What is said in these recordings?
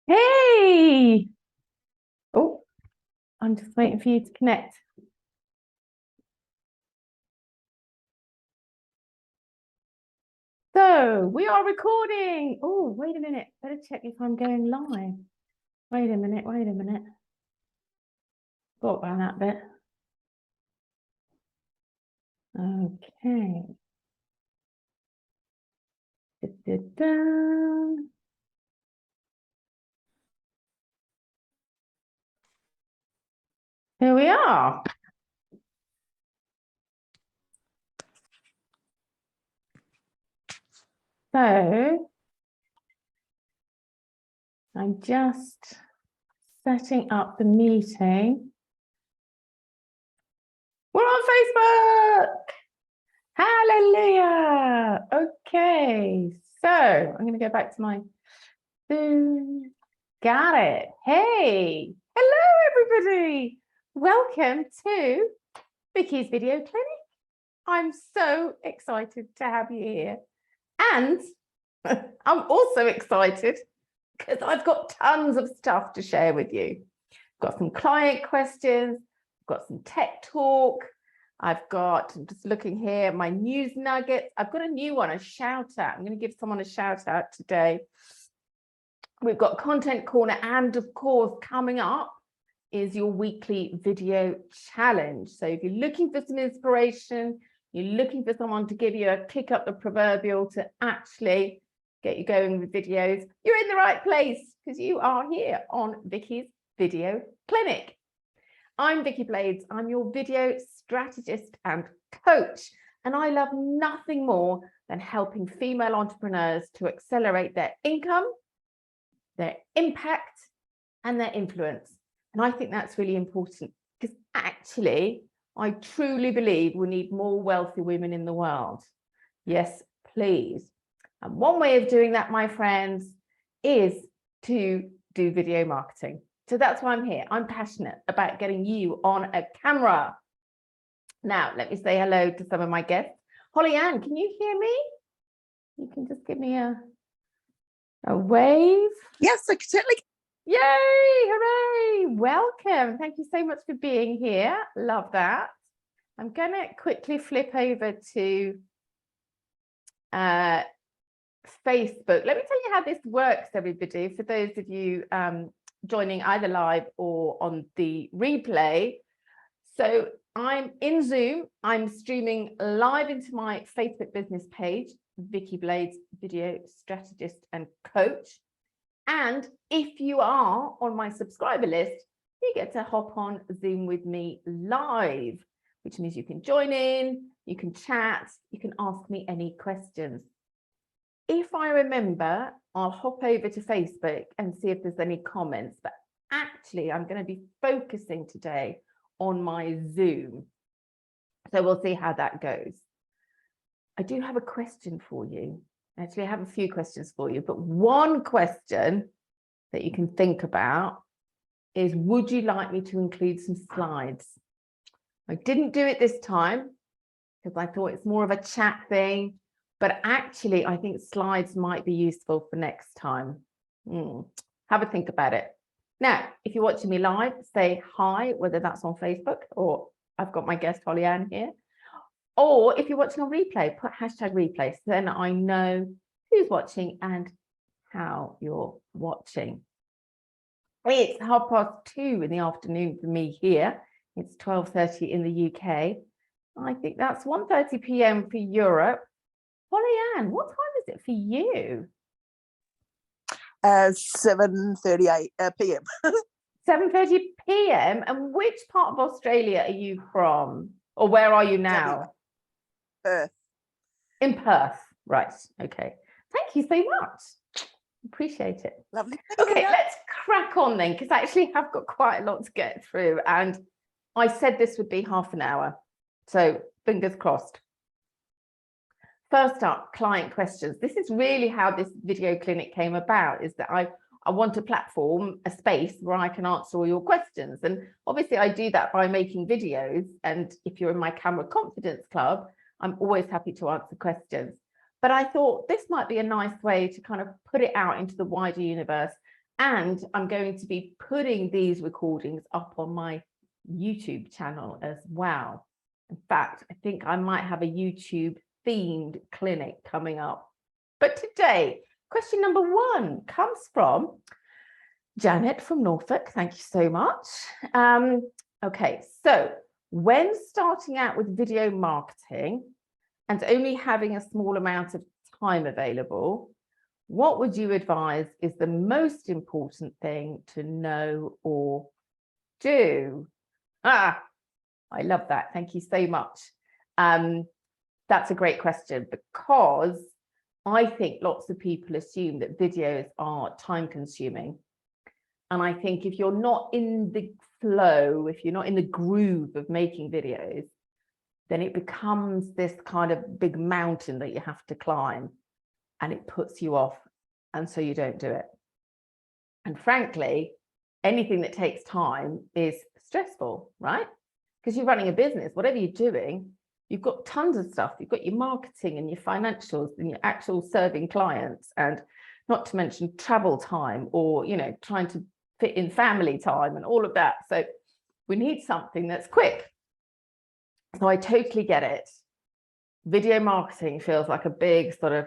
Hey! Oh, I'm just waiting for you to connect. So we are recording. Oh, wait a minute. Better check if I'm going live. Wait a minute. Thought about that bit. Okay. Da-da-da. Here we are. So I'm just setting up the meeting. We're on Facebook. Hallelujah. Okay. So I'm going to go back to my Zoom. Got it. Hey. Hello, everybody. Welcome to Vicky's Video Clinic. I'm so excited to have you here. And I'm also excited because I've got tons of stuff to share with you. I've got some client questions, I've got some tech talk, I'm just looking here, my news nuggets. I've got a new one, a shout out. I'm going to give someone a shout out today. We've got content corner, and of course, coming up is your weekly video challenge. So if you're looking for some inspiration, you're looking for someone to give you a kick up the proverbial to actually get you going with videos, you're in the right place because you are here on Vicky's Video Clinic. I'm Vicky Blades. I'm your video strategist and coach, and I love nothing more than helping female entrepreneurs to accelerate their income, their impact, and their influence. And I think that's really important because actually, I truly believe we need more wealthy women in the world. Yes, please. And one way of doing that, my friends, is to do video marketing. So that's why I'm here. I'm passionate about getting you on a camera. Now, let me say hello to some of my guests. Holly Ann, can you hear me? You can just give me a wave. Yes, I can certainly. Yay, hooray, welcome. Thank you so much for being here. Love that. I'm going to quickly flip over to Facebook. Let me tell you how this works, everybody, for those of you joining either live or on the replay. So I'm in Zoom. I'm streaming live into my Facebook business page, Vicky Blades, video strategist and coach. And if you are on my subscriber list, you get to hop on Zoom with me live, which means you can join in, you can chat, you can ask me any questions. If I remember, I'll hop over to Facebook and see if there's any comments, but actually I'm going to be focusing today on my Zoom. So we'll see how that goes. I do have a question for you. Actually, I have a few questions for you, but one question that you can think about is, would you like me to include some slides? I didn't do it this time because I thought it's more of a chat thing. But actually, I think slides might be useful for next time. Have a think about it. Now, if you're watching me live, say hi, whether that's on Facebook or I've got my guest Holly Ann here. Or if you're watching on replay, put hashtag replay. So then I know who's watching and how you're watching. It's 2:30 in the afternoon for me here. It's 12:30 in the UK. I think that's 1:30 p.m. for Europe. Holly Ann, what time is it for you? 7:38 p.m. 7:30 p.m. And which part of Australia are you from? Or where are you now? Perth. In Perth, right. Okay. Thank you so much. Appreciate it. Lovely. Okay, let's crack on then, because actually I've got quite a lot to get through. And I said this would be half an hour. So fingers crossed. First up, client questions. This is really how this video clinic came about, is that I want a platform, a space where I can answer all your questions. And obviously I do that by making videos. And if you're in my Camera Confidence Club, I'm always happy to answer questions. But I thought this might be a nice way to kind of put it out into the wider universe And I'm going to be putting these recordings up on my YouTube channel as well. In fact, I think I might have a YouTube themed clinic coming up. But today, question number 1 comes from Janet from Norfolk. Thank you so much. Okay, so when starting out with video marketing and only having a small amount of time available, what would you advise is the most important thing to know or do? I love that. Thank you so much. That's a great question, because I think lots of people assume that videos are time consuming. And I think if you're not in the flow, if you're not in the groove of making videos, then it becomes this kind of big mountain that you have to climb, and it puts you off, and so you don't do it. And frankly, anything that takes time is stressful, right? Because you're running a business, whatever you're doing, you've got tons of stuff. You've got your marketing and your financials and your actual serving clients, and not to mention travel time, or, you know, trying to fit in family time and all of that. So we need something that's quick. So I totally get it. Video marketing feels like a big sort of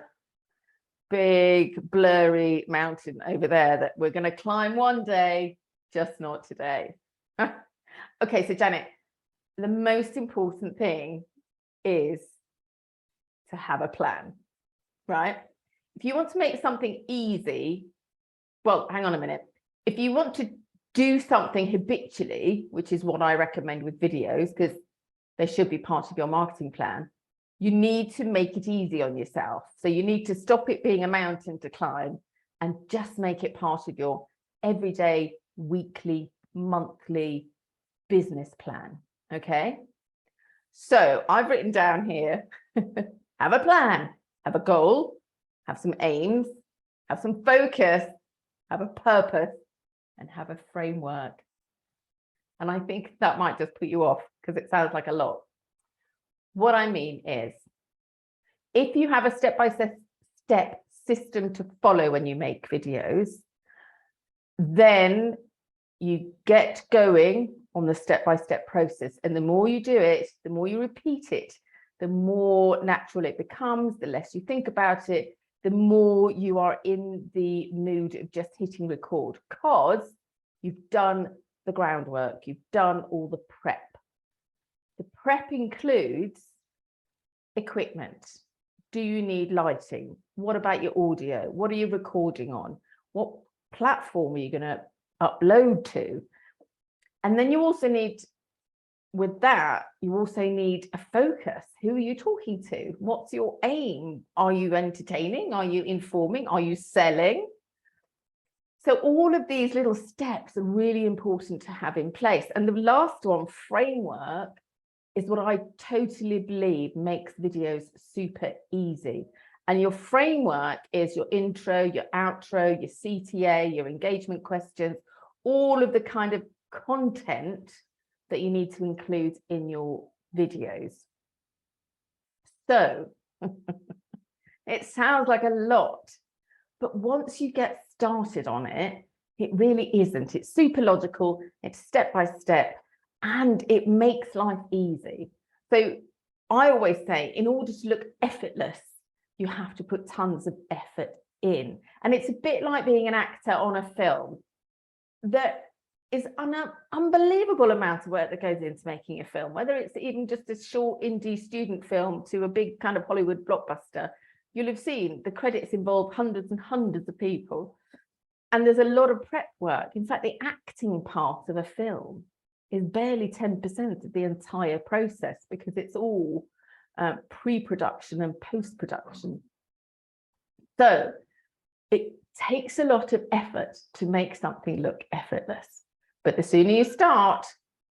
blurry mountain over there that we're going to climb one day, just not today. Okay, so Janet, the most important thing is to have a plan, right? If you want to make something easy, well, hang on a minute. If you want to do something habitually, which is what I recommend with videos, because they should be part of your marketing plan, you need to make it easy on yourself. So you need to stop it being a mountain to climb and just make it part of your everyday, weekly, monthly business plan. Okay. So I've written down here, have a plan, have a goal, have some aims, have some focus, have a purpose, and have a framework. And I think that might just put you off because it sounds like a lot. What I mean is, if you have a step-by-step system to follow when you make videos, then you get going on the step-by-step process. And the more you do it, the more you repeat it, the more natural it becomes, the less you think about it, the more you are in the mood of just hitting record, because you've done the groundwork, you've done all the prep. The prep includes equipment. Do you need lighting? What about your audio? What are you recording on? What platform are you going to upload to? And then you also need, with that, you also need a focus. Who are you talking to? What's your aim? Are you entertaining? Are you informing? Are you selling? So all of these little steps are really important to have in place. And the last one, framework, is what I totally believe makes videos super easy. And your framework is your intro, your outro, your CTA, your engagement questions, all of the kind of content that you need to include in your videos. So it sounds like a lot, but once you get started on it, it really isn't. It's super logical, it's step by step, and it makes life easy. So I always say, in order to look effortless, you have to put tons of effort in. And it's a bit like being an actor on a film. There is an unbelievable amount of work that goes into making a film, whether it's even just a short indie student film to a big kind of Hollywood blockbuster. You'll have seen the credits involve hundreds and hundreds of people. And there's a lot of prep work. In fact, the acting part of a film is barely 10% of the entire process, because it's all pre-production and post-production. So it takes a lot of effort to make something look effortless. But the sooner you start,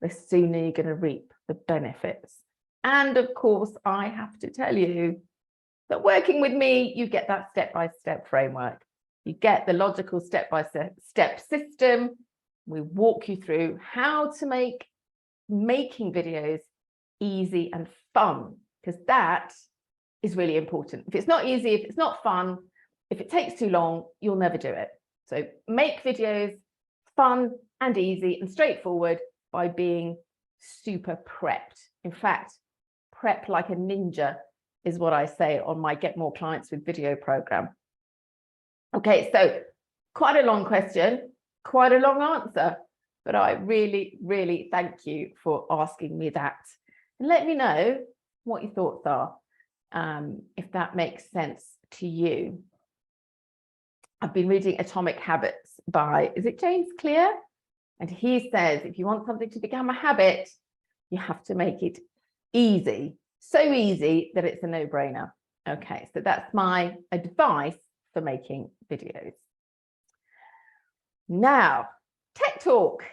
the sooner you're going to reap the benefits. And of course, I have to tell you that working with me, you get that step-by-step framework. You get the logical step-by-step system. We walk you through how to make making videos easy and fun, because that is really important. If it's not easy, if it's not fun, if it takes too long, you'll never do it. So make videos fun and easy and straightforward by being super prepped. In fact, prep like a ninja is what I say on my Get More Clients with Video program. Okay, so quite a long question, quite a long answer, but I really, really thank you for asking me that. And let me know what your thoughts are, if that makes sense to you. I've been reading Atomic Habits by, is it James Clear? And he says, if you want something to become a habit, you have to make it easy. So easy that it's a no-brainer. Okay, so that's my advice for making videos. Now, tech talk.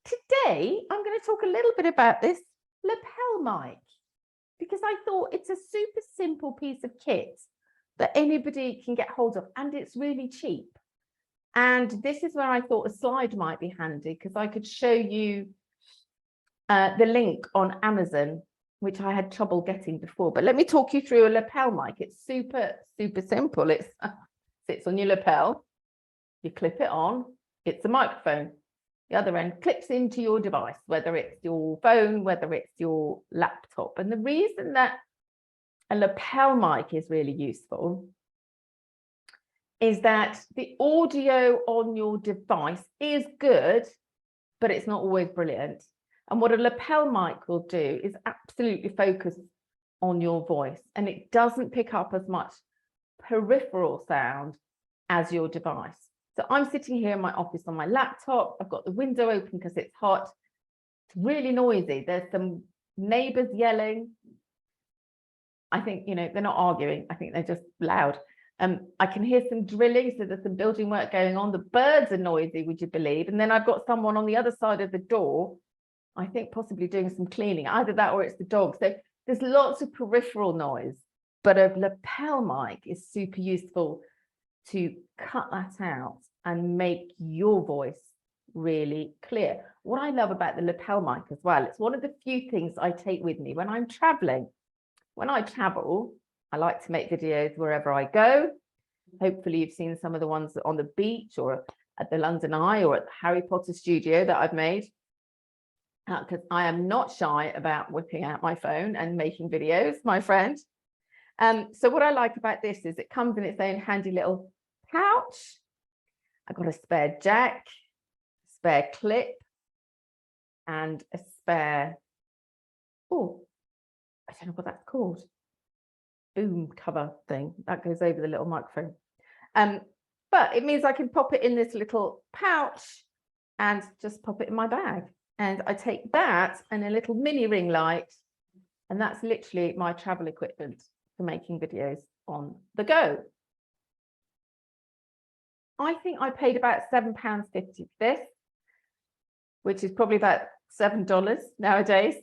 Today, I'm going to talk a little bit about this lapel mic, because I thought it's a super simple piece of kit that anybody can get hold of, and it's really cheap. And this is where I thought a slide might be handy, because I could show you the link on Amazon, which I had trouble getting before. But let me talk you through a lapel mic. It's super, super simple. It sits on your lapel. You clip it on. It's a microphone. The other end clips into your device, whether it's your phone, whether it's your laptop. And the reason that a lapel mic is really useful is that the audio on your device is good, but it's not always brilliant. And what a lapel mic will do is absolutely focus on your voice, and it doesn't pick up as much peripheral sound as your device. So I'm sitting here in my office on my laptop. I've got the window open because it's hot. It's really noisy. There's some neighbors yelling. I think, you know, they're not arguing. I think they're just loud. I can hear some drilling, so there's some building work going on. The birds are noisy, would you believe? And then I've got someone on the other side of the door, I think possibly doing some cleaning, either that or it's the dog. So there's lots of peripheral noise, but a lapel mic is super useful to cut that out and make your voice really clear. What I love about the lapel mic as well, it's one of the few things I take with me when I'm traveling. When I travel, I like to make videos wherever I go. Hopefully you've seen some of the ones on the beach or at the London Eye or at the Harry Potter studio that I've made. Because I am not shy about whipping out my phone and making videos, my friend. So what I like about this is it comes in its own handy little pouch. I've got a spare jack, spare clip, and a spare, oh, I don't know what that's called. Boom cover thing that goes over the little microphone. But it means I can pop it in this little pouch and just pop it in my bag. And I take that and a little mini ring light, and that's literally my travel equipment for making videos on the go. I think I paid about £7.50 for this, which is probably about $7 nowadays.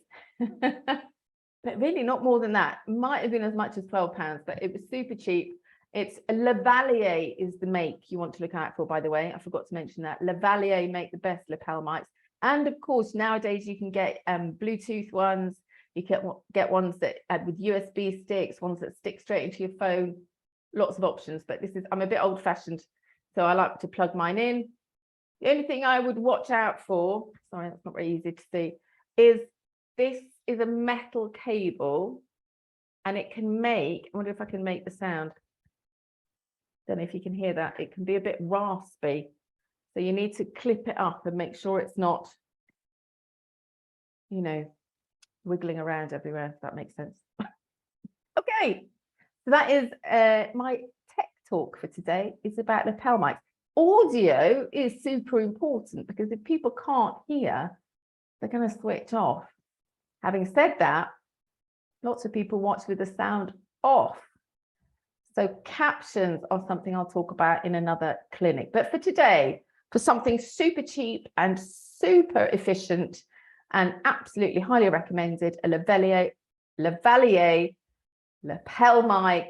But really not more than that. Might have been as much as £12, but it was super cheap. It's a Lavalier is the make you want to look out for, by the way. I forgot to mention that. Lavalier make the best lapel mics. And of course, nowadays you can get Bluetooth ones. You can get ones that add with USB sticks, ones that stick straight into your phone. Lots of options, but this is, I'm a bit old fashioned, so I like to plug mine in. The only thing I would watch out for, sorry, that's not very easy to see, is this is a metal cable, and it can make, I wonder if I can make the sound. Don't know if you can hear that. It can be a bit raspy. So you need to clip it up and make sure it's not, you know, wiggling around everywhere, if that makes sense. Okay, so that is my tech talk for today. It's about lapel mics. Audio is super important because if people can't hear, they're going to switch off. Having said that, lots of people watch with the sound off. So captions are something I'll talk about in another clinic. But for today, for something super cheap and super efficient and absolutely highly recommended, a Lavalier lapel mic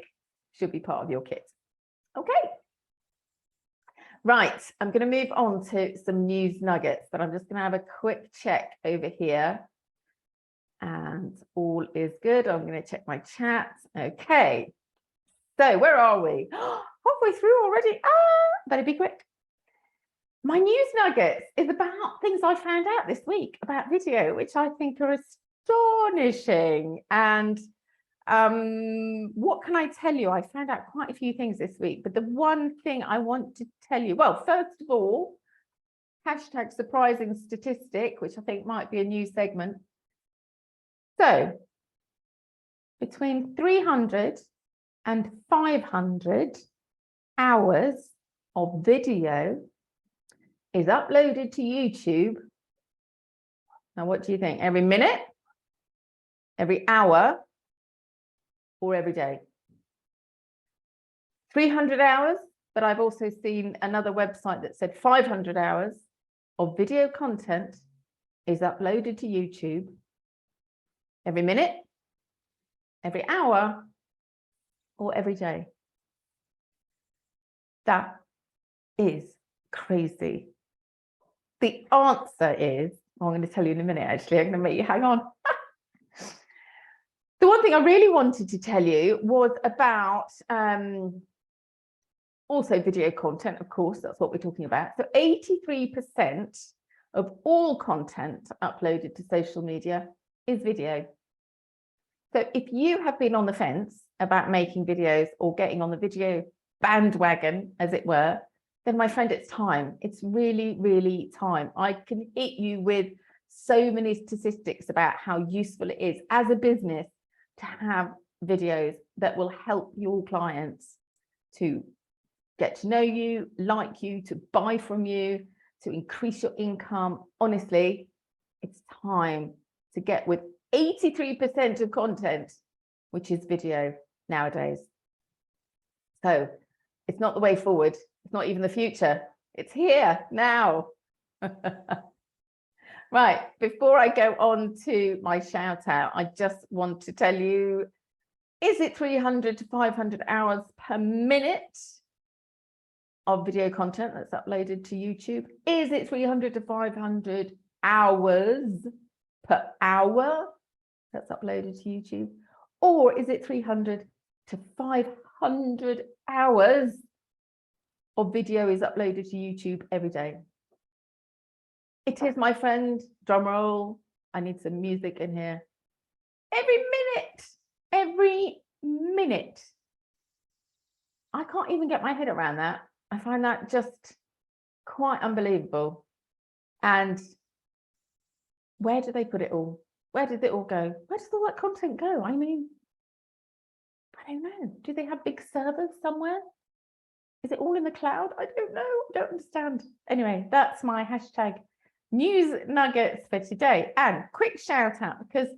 should be part of your kit. Okay. Right, I'm going to move on to some news nuggets, but I'm just going to have a quick check over here. And all is good. I'm going to check my chat. Okay. So where are we? Halfway through already. Better be quick. my news nuggets is about things I found out this week about video, which I think are astonishing. And what can I tell you? I found out quite a few things this week, but the one thing I want to tell you, well, first of all, hashtag surprising statistic, which I think might be a new segment. So between 300 and 500 hours of video is uploaded to YouTube. Now, what do you think? Every minute, every hour, or every day? 300 hours, but I've also seen another website that said 500 hours of video content is uploaded to YouTube every minute, every hour, or every day. That is crazy. The answer is, well, I'm going to tell you in a minute, actually. I'm going to make you hang on. The one thing I really wanted to tell you was about also video content, of course, that's what we're talking about. So 83% of all content uploaded to social media is video. So if you have been on the fence about making videos or getting on the video bandwagon, as it were, then my friend, it's time. It's really, really time. I can hit you with so many statistics about how useful it is as a business to have videos that will help your clients to get to know you, like you, to buy from you, to increase your income. Honestly, it's time to get with 83% of content, which is video nowadays. So it's not the way forward. It's not even the future. It's here now. Right, before I go on to my shout out, I just want to tell you, is it 300 to 500 hours per minute of video content that's uploaded to YouTube? Is it 300 to 500 hours per hour that's uploaded to YouTube? Or is it 300 to 500 hours of video is uploaded to YouTube every day? It is, my friend, drum roll. I need some music in here. Every minute. I can't even get my head around that. I find that just quite unbelievable. And where do they put it all? Where did it all go? Where does all that content go? I mean, I don't know. Do they have big servers somewhere? Is it all in the cloud? I don't know. I don't understand. Anyway, that's my hashtag news nuggets for today. And quick shout out, because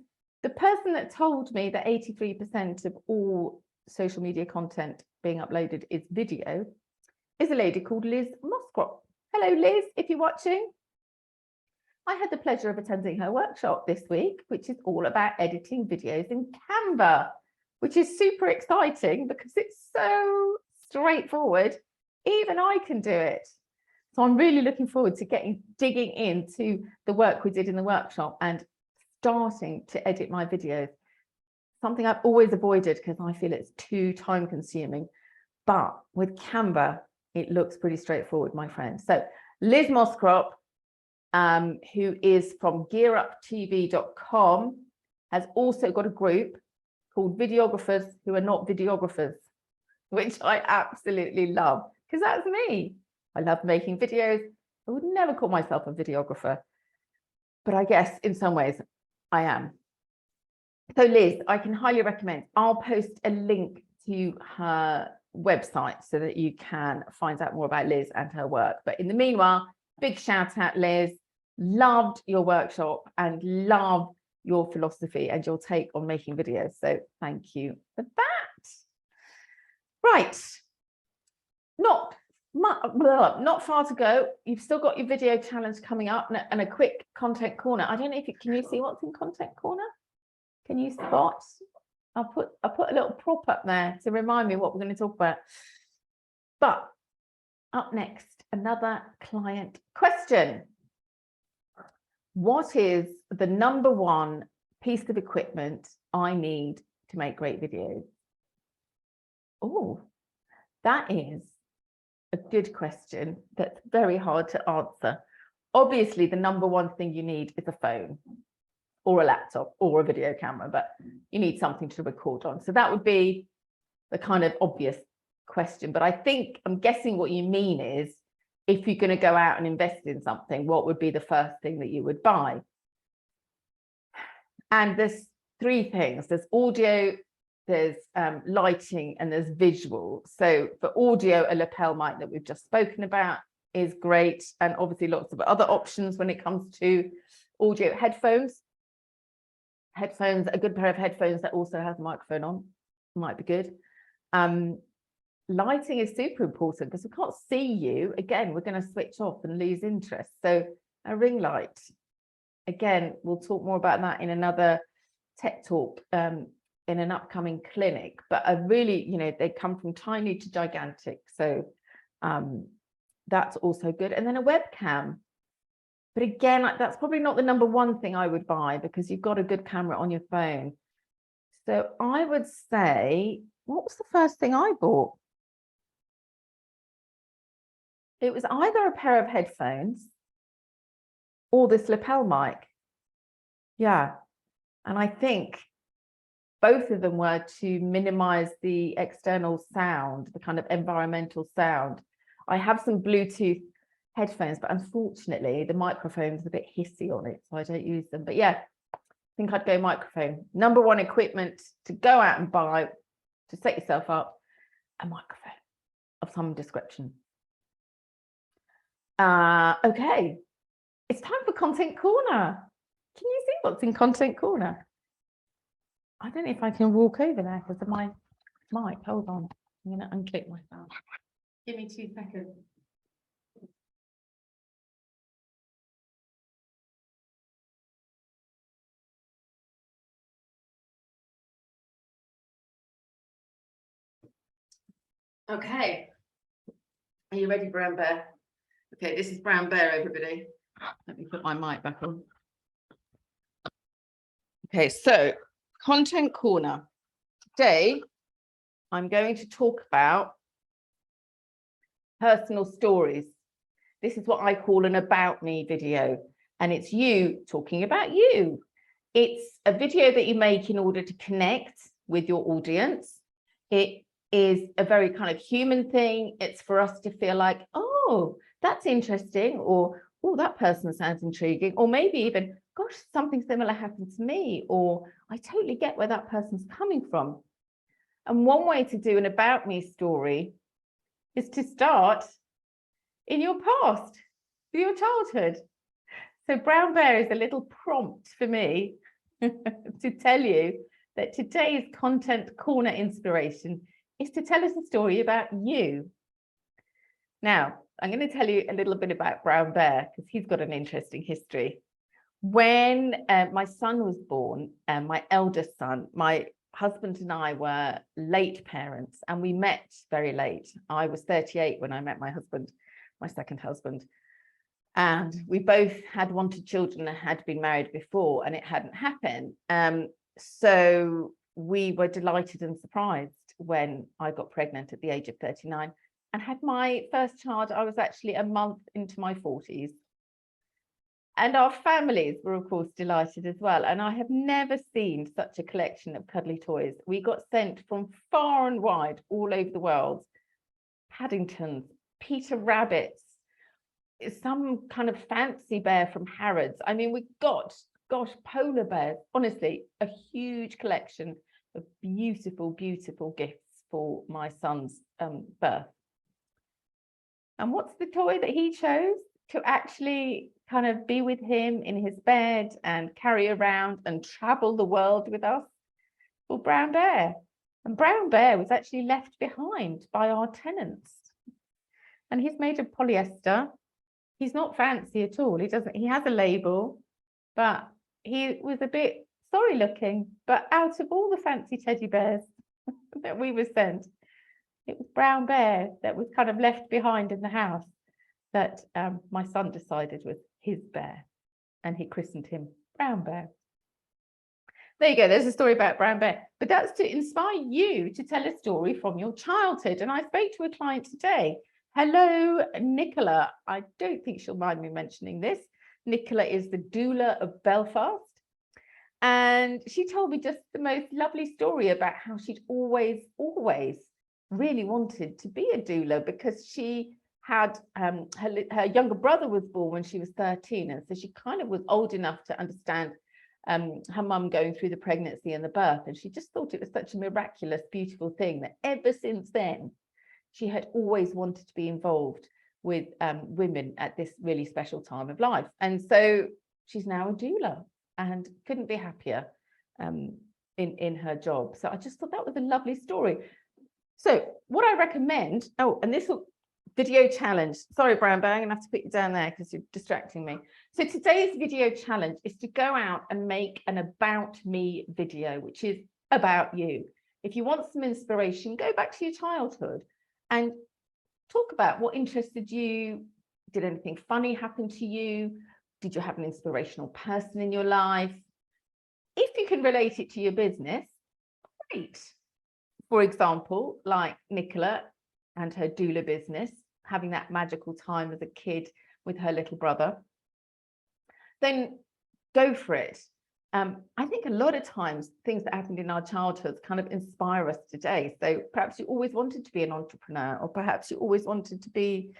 the person that told me that 83% of all social media content being uploaded is video is a lady called Liz Moscrop. Hello, Liz, if you're watching. I had the pleasure of attending her workshop this week, which is all about editing videos in Canva, which is super exciting because it's so straightforward. Even I can do it. So I'm really looking forward to digging into the work we did in the workshop and starting to edit my videos. Something I've always avoided because I feel it's too time consuming. But with Canva, it looks pretty straightforward, my friend. So Liz Moscrop, who is from gearuptv.com, has also got a group called Videographers Who Are Not Videographers, which I absolutely love because that's me. I love making videos. I would never call myself a videographer, but I guess in some ways I am. So Liz, I can highly recommend. I'll post a link to her website so that you can find out more about Liz and her work. But in the meanwhile, big shout out, Liz. Loved your workshop and love your philosophy and your take on making videos. So thank you for that. Right. Not far to go. You've still got your video challenge coming up and a quick content corner. I don't know if can you see what's in content corner? Can you spot? I'll put a little prop up there to remind me what we're going to talk about. But up next, another client question. What is the number one piece of equipment I need to make great videos? Oh, that is a good question that's very hard to answer. Obviously, the number one thing you need is a phone or a laptop or a video camera, but you need something to record on. So that would be the kind of obvious question. But I think I'm guessing what you mean is, if you're going to go out and invest in something, what would be the first thing that you would buy? And there's three things. There's audio, there's lighting, and there's visual. So for audio, a lapel mic that we've just spoken about is great. And obviously lots of other options when it comes to audio. Headphones, a good pair of headphones that also has a microphone on might be good. Lighting is super important because we can't see you. Again, we're going to switch off and lose interest. So a ring light, again, we'll talk more about that in another tech talk in an upcoming clinic. But I really, they come from tiny to gigantic. So that's also good. And then a webcam. But again, that's probably not the number one thing I would buy, because you've got a good camera on your phone. So I would say, what was the first thing I bought? It was either a pair of headphones or this lapel mic. Yeah. And I think both of them were to minimize the external sound, the kind of environmental sound. I have some Bluetooth headphones, but unfortunately the microphone's a bit hissy on it, so I don't use them. But yeah, I think I'd go microphone. Number one equipment to go out and buy to set yourself up, a microphone of some description. Okay, it's time for Content Corner. Can you see what's in Content Corner? I don't know if I can walk over there because of my mic. Hold on, I'm going to unclick myself. Give me 2 seconds. Okay, are you ready, Brown Bear? Okay, this is Brown Bear, everybody. Let me put my mic back on. Okay, so Content Corner. Today, I'm going to talk about personal stories. This is what I call an about me video, and it's you talking about you. It's a video that you make in order to connect with your audience. It is a very kind of human thing. It's for us to feel like, oh, that's interesting, or oh, that person sounds intriguing, or maybe even, gosh, something similar happened to me, or I totally get where that person's coming from. And one way to do an about me story is to start in your past, your childhood. So Brown Bear is a little prompt for me to tell you that today's Content Corner inspiration is to tell us a story about you. Now, I'm going to tell you a little bit about Brown Bear because he's got an interesting history. When my son was born, my eldest son, my husband and I were late parents, and we met very late. I was 38 when I met my husband, my second husband. And we both had wanted children and had been married before, and it hadn't happened. So we were delighted and surprised when I got pregnant at the age of 39 and had my first child. I was actually a month into my 40s. And our families were, of course, delighted as well. And I have never seen such a collection of cuddly toys. We got sent from far and wide all over the world. Paddingtons, Peter Rabbits, some kind of fancy bear from Harrods. I mean, we got, gosh, polar bears. Honestly, a huge collection of beautiful, beautiful gifts for my son's birth. And what's the toy that he chose to actually kind of be with him in his bed and carry around and travel the world with us? Well, Brown Bear. And Brown Bear was actually left behind by our tenants. And he's made of polyester. He's not fancy at all. He has a label, but he was a bit sorry looking. But out of all the fancy teddy bears that we were sent, it was Brown Bear that was kind of left behind in the house that my son decided was his bear, and he christened him Brown Bear. There you go. There's a story about Brown Bear, but that's to inspire you to tell a story from your childhood. And I spoke to a client today Hello, Nicola. I don't think she'll mind me mentioning this. Nicola is the doula of Belfast. And she told me just the most lovely story about how she'd always really wanted to be a doula, because she had her younger brother was born when she was 13. And so she kind of was old enough to understand her mum going through the pregnancy and the birth. And she just thought it was such a miraculous, beautiful thing that ever since then, she had always wanted to be involved with women at this really special time of life. And so she's now a doula and couldn't be happier in her job. So I just thought that was a lovely story. So what I recommend, and this video challenge, sorry, Brown Bear, I'm gonna have to put you down there because you're distracting me. So today's video challenge is to go out and make an about me video, which is about you. If you want some inspiration, go back to your childhood and talk about what interested you. Did anything funny happen to you? Did you have an inspirational person in your life? If you can relate it to your business, great. For example, like Nicola and her doula business, having that magical time as a kid with her little brother, then go for it. I think a lot of times things that happened in our childhoods kind of inspire us today. So perhaps you always wanted to be an entrepreneur, or perhaps you always wanted to be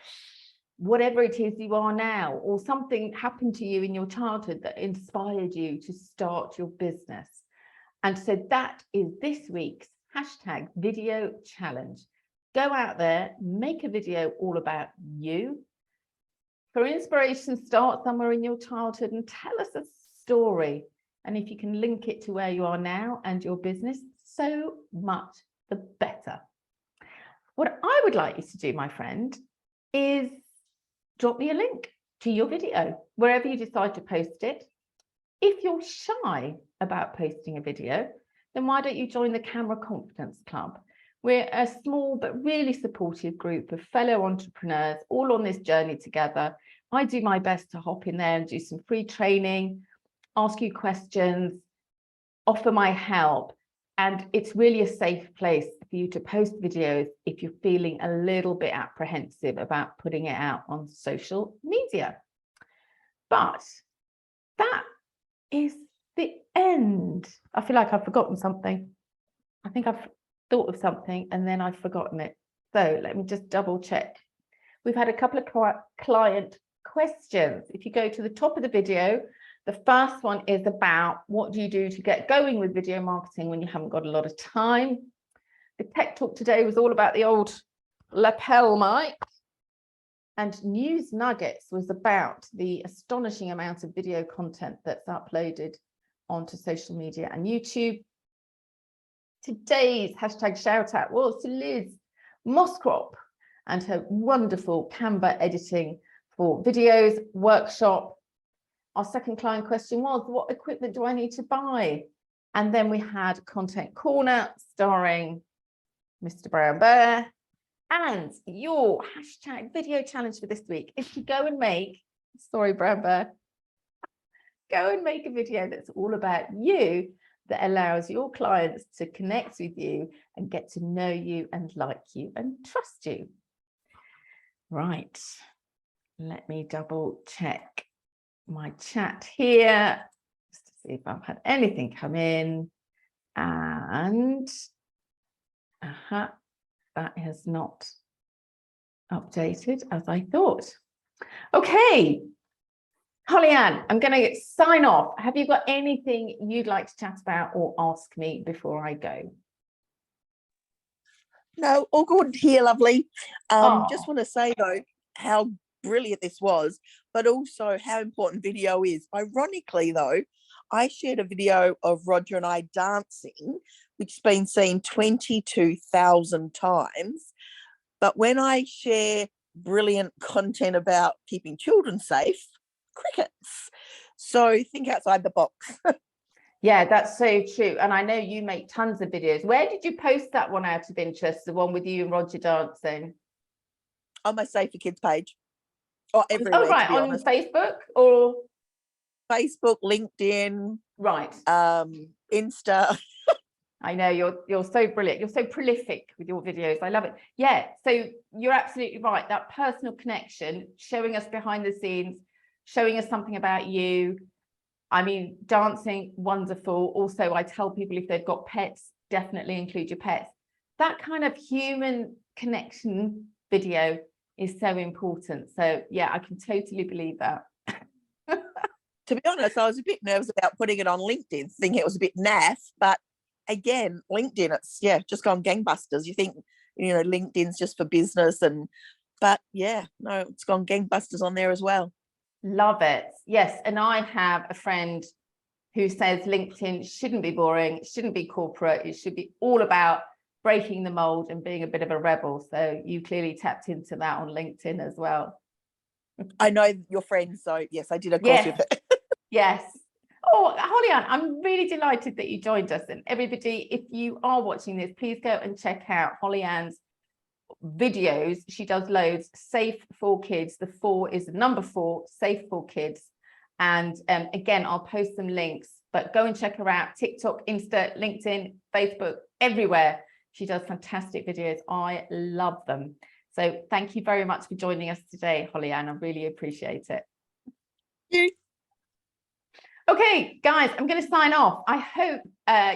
whatever it is you are now, or something happened to you in your childhood that inspired you to start your business. And so that is this week's hashtag video challenge. Go out there, make a video all about you. For inspiration, start somewhere in your childhood and tell us a story. And if you can link it to where you are now and your business, so much the better. What I would like you to do, my friend, is drop me a link to your video, wherever you decide to post it. If you're shy about posting a video, then why don't you join the Camera Confidence Club? We're a small but really supportive group of fellow entrepreneurs, all on this journey together. I do my best to hop in there and do some free training, ask you questions, offer my help. And it's really a safe place for you to post videos if you're feeling a little bit apprehensive about putting it out on social media. But that is the end. I feel like I've forgotten something. I think I've thought of something and then I've forgotten it. So let me just double check. We've had a couple of client questions. If you go to the top of the video, the first one is about what do you do to get going with video marketing when you haven't got a lot of time. The tech talk today was all about the old lapel mic. And News Nuggets was about the astonishing amount of video content that's uploaded onto social media and YouTube. Today's hashtag shout out was to Liz Moscrop and her wonderful Canva editing for videos workshop. Our second client question was, what equipment do I need to buy? And then we had Content Corner starring Mr. Brown Bear. And your hashtag video challenge for this week is to go and make, sorry, Brown Bear, go and make a video that's all about you, that allows your clients to connect with you and get to know you and like you and trust you. Right, let me double check my chat here just to see if I've had anything come in. And that has not updated as I thought. Okay, Holly-Ann, I'm going to sign off. Have you got anything you'd like to chat about or ask me before I go? No, all good here, lovely. Just want to say though how brilliant this was, but also how important video is. Ironically though, I shared a video of Roger and I dancing, which's been seen 22,000 times. But when I share brilliant content about keeping children safe, crickets. So think outside the box. Yeah, that's so true. And I know you make tons of videos. Where did you post that one out of interest, the one with you and Roger dancing? On my Safe for Kids page. Or everywhere, oh, right, to be on honest. Facebook or? Facebook, LinkedIn. Right. Insta. I know you're so brilliant. You're so prolific with your videos. I love it. Yeah, so you're absolutely right. That personal connection, showing us behind the scenes, showing us something about you. I mean, dancing, wonderful. Also, I tell people if they've got pets, definitely include your pets. That kind of human connection video is so important. So yeah, I can totally believe that. To be honest, I was a bit nervous about putting it on LinkedIn, thinking it was a bit naff, but again, LinkedIn, it's just gone gangbusters. You think, LinkedIn's just for business, but yeah, no, it's gone gangbusters on there as well. Love it. Yes. And I have a friend who says LinkedIn shouldn't be boring, it shouldn't be corporate, it should be all about breaking the mold and being a bit of a rebel. So you clearly tapped into that on LinkedIn as well. I know your friend, so yes, I did a course with it. Yes. Oh, Holly-Ann, I'm really delighted that you joined us. And everybody, if you are watching this, please go and check out Holly-Ann's videos. She does loads. Safe for Kids. The 4 is the number 4, Safe for Kids. And again, I'll post some links, but go and check her out. TikTok, Insta, LinkedIn, Facebook, everywhere. She does fantastic videos. I love them. So thank you very much for joining us today, Holly-Ann. I really appreciate it. Thank you. Okay, guys, I'm going to sign off. I hope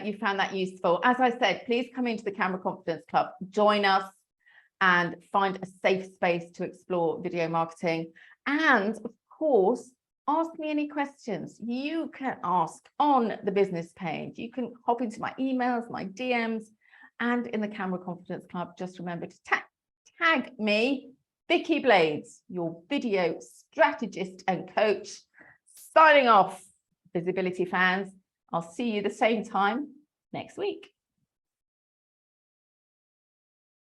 you found that useful. As I said, please come into the Camera Confidence Club, join us and find a safe space to explore video marketing. And of course, ask me any questions you can ask on the business page. You can hop into my emails, my DMs, and in the Camera Confidence Club. Just remember to tag me, Vicky Blades, your video strategist and coach. Signing off, visibility fans. I'll see you the same time next week.